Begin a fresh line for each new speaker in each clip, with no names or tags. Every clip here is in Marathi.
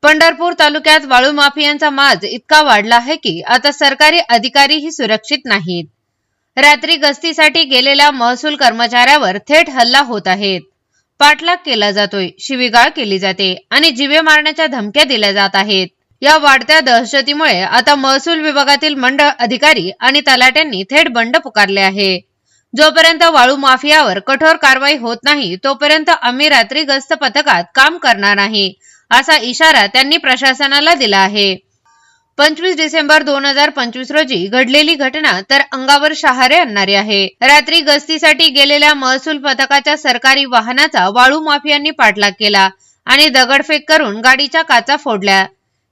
पंढरपूर तालुक्यात वाळू माफियांचा माज इतका वाढला आहे की आता सरकारी अधिकारीही सुरक्षित नाहीत. रात्री गस्तीसाठी गेलेल्या महसूल कर्मचाऱ्यावर थेट हल्ला होत आहेत. पाठलाग केला जातोय, शिवीगाळ केली जाते आणि जीवे मारण्याच्या धमक्या दिल्या जात आहेत. या वाढत्या दहशतीमुळे आता महसूल विभागातील मंडळ अधिकारी आणि तलाट्यांनी थेट बंड पुकारले आहे. जोपर्यंत वाळू माफियावर कठोर कारवाई होत नाही तोपर्यंत आम्ही रात्री गस्त पथकात काम करणार नाही, असा इशारा त्यांनी प्रशासनाला दिला आहे. 25 डिसेंबर 2025 रोजी घडलेली घटना तर अंगावर शहारे आणणारी आहे. रात्री गस्तीसाठी गेलेल्या महसूल पथकाच्या सरकारी वाहनाचा वाळू माफियांनी पाठलाग केला आणि दगडफेक करून गाडीच्या काचा फोडल्या.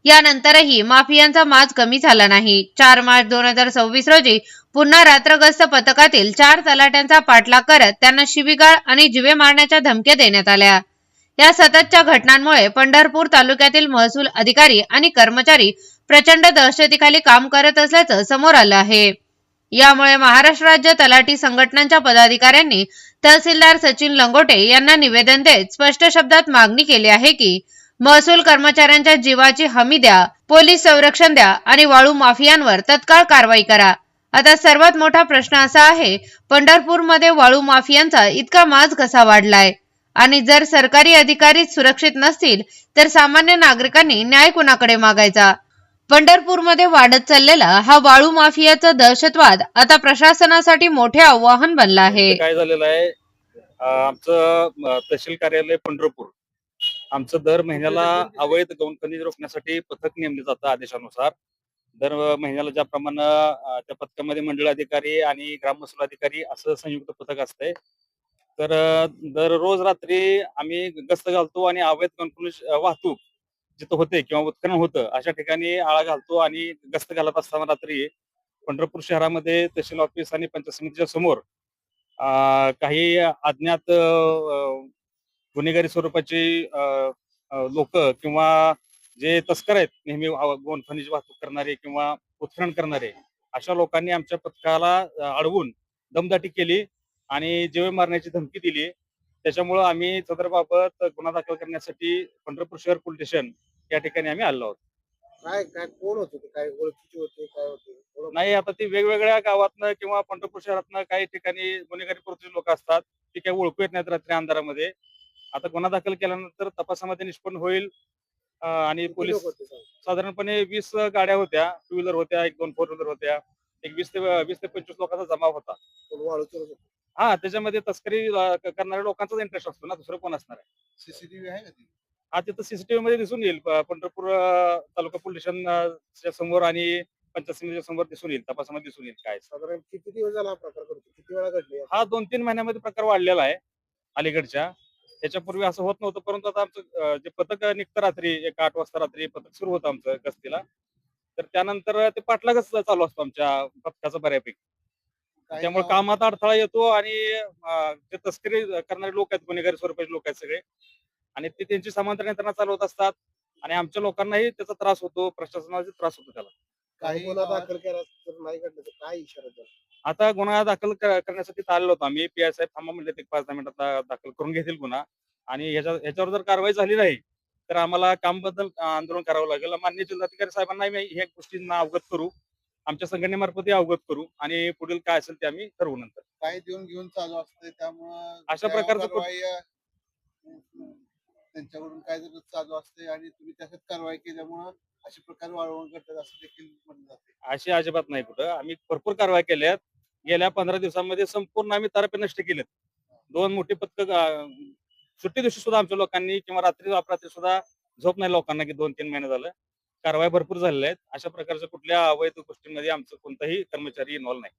यानंतरही माफियांचा माज कमी झाला नाही. 4 मार्च 2026 रोजी पुन्हा रात्रगस्त पथकातील 4 तलाट्यांचा पाठलाग करत त्यांना शिवीगाळ आणि जीवे मारण्याच्या धमक्या देण्यात आल्या. या सततच्या घटनांमुळे पंढरपूर तालुक्यातील महसूल अधिकारी आणि कर्मचारी प्रचंड दहशतीखाली काम करत असल्याचं समोर आलं आहे. यामुळे महाराष्ट्र राज्य तलाठी संघटनांच्या पदाधिकाऱ्यांनी तहसीलदार सचिन लंगोटे यांना निवेदन देत स्पष्ट शब्दात मागणी केली आहे की महसूल कर्मचाऱ्यांच्या जीवाची हमी द्या, पोलीस संरक्षण द्या आणि वाळू माफियांवर तत्काळ कारवाई करा. आता सर्वात मोठा प्रश्न असा आहे, पंढरपूरमध्ये वाळू माफियांचा इतका माज कसा वाढलाय आणि जर सरकारी अधिकारी सुरक्षित नसतील तर सामान्य नागरिकांनी न्याय कुणाकडे मागायचा? पंढरपूरमध्ये वाढत चाललेला हा वाळू माफियाचा दहशतवाद आता प्रशासनासाठी मोठे आव्हान बनला आहे.
काय झालेलं आहे, आमचं तहसील कार्यालय पंढरपूर आमचं दर महिन्याला अवैध गौण खनिज रोखण्यासाठी पथक नेमले जातं आदेशानुसार. दर महिन्याला ज्याप्रमाणे त्या पथकामध्ये मंडळ अधिकारी आणि ग्राम महसूल अधिकारी असं संयुक्त पथक असतंय. तर दररोज रात्री आम्ही गस्त घालतो आणि अवैध गौण खनिज वाहतूक जिथं होते किंवा उत्खनन होतं अशा ठिकाणी आळा घालतो आणि गस्त घालत असताना रात्री पंढरपूर शहरामध्ये तहसील ऑफिस आणि पंचायत समितीच्या समोर काही अज्ञात गुन्हेगारी स्वरूपाची लोक किंवा जे तस्कर आहेत नेहमी गौण खनिज वाहतूक करणारे किंवा उत्खनन करणारे अशा लोकांनी आमच्या पथकाला अडवून दमदाटी केली आणि जीवे मारण्याची धमकी दिली. त्याच्यामुळं आम्ही सदरबाबत गुन्हा दाखल करण्यासाठी पंढरपूर शहर पोलीस स्टेशन या ठिकाणी आम्ही आलो आहोत.
काय काय कोण होते ते? काय ओळखीचे होते? काय होते?
नाही, आता ती वेगवेगळ्या गावातनं किंवा पंढरपूर शहरातनं काही ठिकाणी गुन्हेगारी प्रवृत्तीचे लोक असतात, ती काही ओळखू येत नाहीत रात्री अंधारामध्ये. आता गुन्हा दाखल केल्यानंतर तपासामध्ये निष्पन्न होईल. आणि
किती
पोलीस
लोक होते सांग?
साधारणपणे 20 गाड्या होत्या, 2 व्हीलर होत्या, 1-2 4 व्हीलर होत्या. एक 20 ते 25 लोकांचा जमाव होता.
कोण वाळू चोरत होते?
हा, त्याच्यामध्ये तस्करी करणाऱ्या लोकांचाच इंटरेस्ट असतो ना, दुसरं कोण असणार आहे?
सीसीटीव्ही आहे का ती?
हा, तिथं सीसीटीव्ही मध्ये दिसून येईल. पंढरपूर तालुका पोलीस स्टेशनच्या समोर आणि पंचायत समितीच्या समोर दिसून येईल, तपासामध्ये दिसून येईल काय.
साधारण किती दिवस झाला हा प्रकार करतो? किती वेळा घडले?
हा 2-3 महिन्यामध्ये प्रकार वाढलेला आहे अलीकडच्या. त्याच्यापूर्वी असं होत नव्हतं, परंतु आता आमचं जे पथक निघतं रात्री 8 वाजता रात्री पथक सुरू होतं आमचं गस्तीला. तर त्यानंतर ते पाठलागच चालू असतो आमच्या पथकाचा बऱ्यापैकी.
काही
त्यामुळे
गावात-
कामात अडथळा येतो आणि जे तस्करी करणारे लोक आहेत, गुन्हेगारी स्वरूपाचे लोक आहेत सगळे, आणि ते त्यांची समांतर यंत्रणा चालवत असतात आणि आमच्या लोकांनाही त्याचा त्रास होतो, प्रशासनाचा त्रास होतो त्याला.
काही गुन्हा दाखल केला तर नाही घडलं तर काय इशारा द्याल?
आता गुन्हा दाखल करण्यासाठी आलेलो होतो आम्ही. पी आय साहेब थांबा म्हणले, एक 5-10 मिनिटात दाखल करून घेतील गुन्हा. आणि ह्याच्यावर जर कारवाई झाली नाही तर आम्हाला काम बद्दल आंदोलन करावं लागेल. माननीय जिल्हाधिकारी साहेबांना आम्ही ह्या गोष्टींना अवगत करू, आमच्या संघटनेमार्फत अवगत करू आणि पुढील काय असेल ते आम्ही ठरवू नंतर.
काय देऊन घेऊन चालू असते त्यामुळं
अशा प्रकारचं
कारवाई, त्यांच्याकडून काय जर चालू असते आणि तुम्ही त्याच्यात कारवाई केल्यामुळं अशा प्रकार वाढवून घडतात असं देखील म्हणलं जाते.
अशी अजिबात नाही कुठं. आम्ही भरपूर कारवाई केल्यात. गेल्या 15 दिवसांमध्ये संपूर्ण आम्ही तारपे नष्ट केलेत. 2 मोठी पथक सुट्टी दिवशी सुद्धा आमच्या लोकांनी किंवा रात्री अपरात्री सुद्धा झोप नाही लोकांना, की 2-3 महिने झालं. कारवाई भरपूर झालेल्या आहेत. अशा प्रकारच्या कुठल्या अवैध गोष्टींमध्ये आमचं कोणताही कर्मचारी इन्व्हॉल्व नाही.